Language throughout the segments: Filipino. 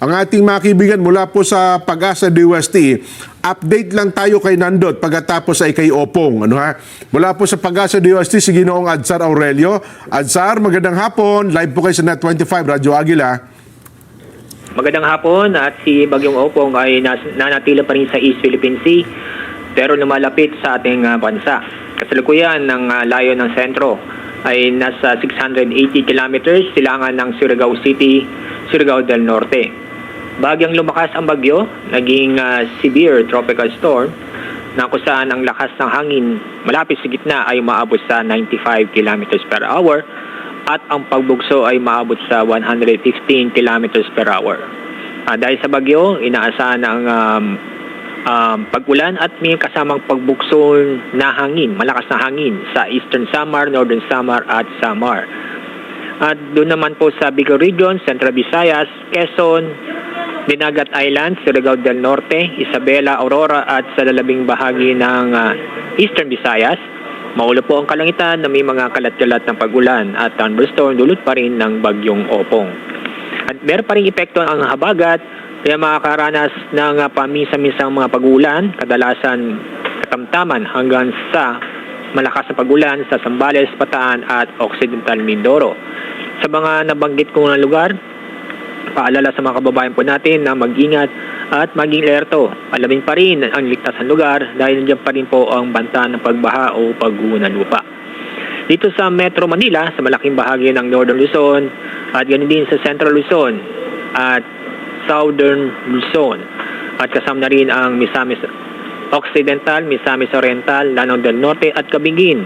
Ang ating mga kaibigan mula po sa Pag-asa DOST, update lang tayo kay Nandot pagkatapos ay kay Opong. Ano ha? Mula po sa Pag-asa DOST, si Ginoong Adzar Aurelio. Adzar, magandang hapon. Live po kayo sa Net25, Radyo Agila. Magandang hapon at si Bagyong Opong ay nanatili pa rin sa East Philippine Sea pero lumalapit sa ating bansa. Kasalukuyan ng layo ng sentro ay nasa 680 kilometers silangan ng Surigao City, Surigao del Norte. Bagyang lumakas ang bagyo, naging severe tropical storm na kung saan ang lakas ng hangin malapit sa gitna ay maabot sa 95 kilometers per hour at ang pagbugso ay maabot sa 115 kilometers per hour. Dahil sa bagyo, inaasahan ang pag-ulan at may kasamang pagbugso na hangin, malakas na hangin sa Eastern Samar, Northern Samar at Samar. At doon naman po sa Bicol Region, Central Visayas, Quezon, Dinagat Island, Surigao del Norte, Isabela, Aurora at sa lalabing bahagi ng Eastern Visayas, maulo po ang kalangitan na may mga kalat-kalat ng pag-ulan at thunderstorm dulot pa rin ng Bagyong Opong. At meron pa rin epekto ang habagat, kaya makakaranas ng paminsan-minsang mga pag-ulan, kadalasan katamtaman hanggang sa malakas na pag-ulan sa Zambales, Bataan at Occidental Mindoro. Sa mga nabanggit kong lugar, paalala sa mga kababayan po natin na mag-ingat at maging alerto. Alamin pa rin ang ligtas na lugar dahil nandiyan pa rin po ang banta ng pagbaha o pagguho ng lupa. Dito sa Metro Manila, sa malaking bahagi ng Northern Luzon at ganun din sa Central Luzon at Southern Luzon. At kasama na rin ang Misamis Occidental, Misamis Oriental, Lanao del Norte at Cabingin.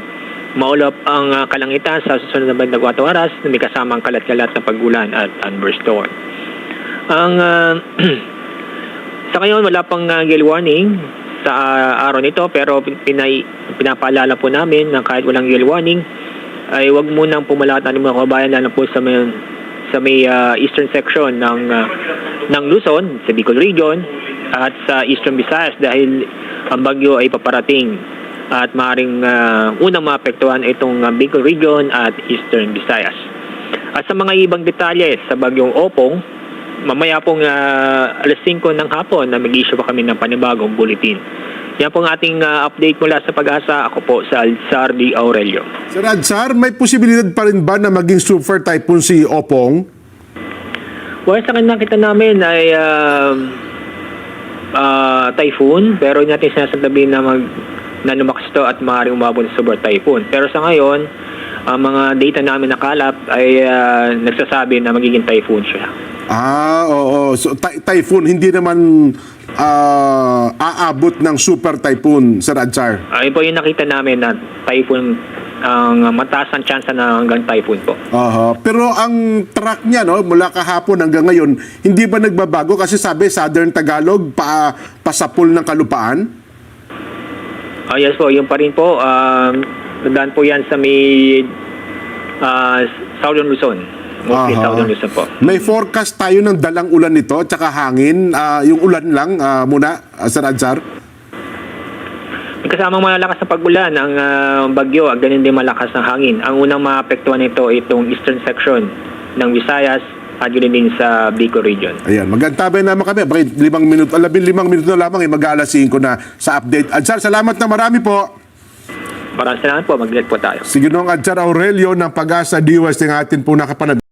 Maulap ang kalangitan sa susunod na 24 oras na may kasamang kalat-kalat na pag-ulan at thunderstorm. Ang sa ngayon wala pang gale warning sa araw nito pero pinapaalala po namin na kahit walang gale warning ay wag munang pumalat ang mga kabayan lalo po sa may eastern section ng Luzon, sa Bicol Region at sa Eastern Visayas dahil ang bagyo ay paparating at maaaring unang maapektuhan itong Bicol Region at Eastern Visayas. At sa mga ibang detalye sa Bagyong Opong, mamaya pong alas 5 ng hapon na mag-issue pa kami ng panibagong bulletin. Yan pong ating update mula sa Pag-asa. Ako po sa Adzar D. Aurelio. Sir Adzar, may posibilidad pa rin ba na maging super typhoon si Opong? Well, sa kanya nakita namin ay typhoon pero hindi natin sinasabi na lumakas ito at maaaring umabot sa super typhoon. Pero sa ngayon, ang mga data namin nakalap ay nagsasabi na magiging typhoon siya. Oo. So, typhoon, hindi naman aabot ng super typhoon, Sir Adzar? Ayun po yung nakita namin na typhoon, ang mataas ang chance na hanggang typhoon po. Pero ang track niya, no, mula kahapon hanggang ngayon, hindi ba nagbabago? Kasi sabi, Southern Tagalog, pasapul ng kalupaan? Yes po, yun pa rin po. Nandaan po yan sa may Southern Luzon. Mostly Southern Luzon po. May forecast tayo ng dalang ulan nito, tsaka hangin. Yung ulan lang muna, Sir Adzar? May kasamang malakas na pag-ulan ang bagyo at ganun din malakas ng hangin. Ang unang maapektuhan nito itong eastern section ng Visayas at yun din sa Bicol Region. Ayan, magantabay naman kami. Bakit 5 minuto, 15 minuto na lamang, mag-aalas 5 na sa update. Adzar, salamat na marami po. Maraming salamat po, mag-let po tayo. Si Ginoong Adzar Aurelio ng Pag-asa DOST ng atin po nakapanag.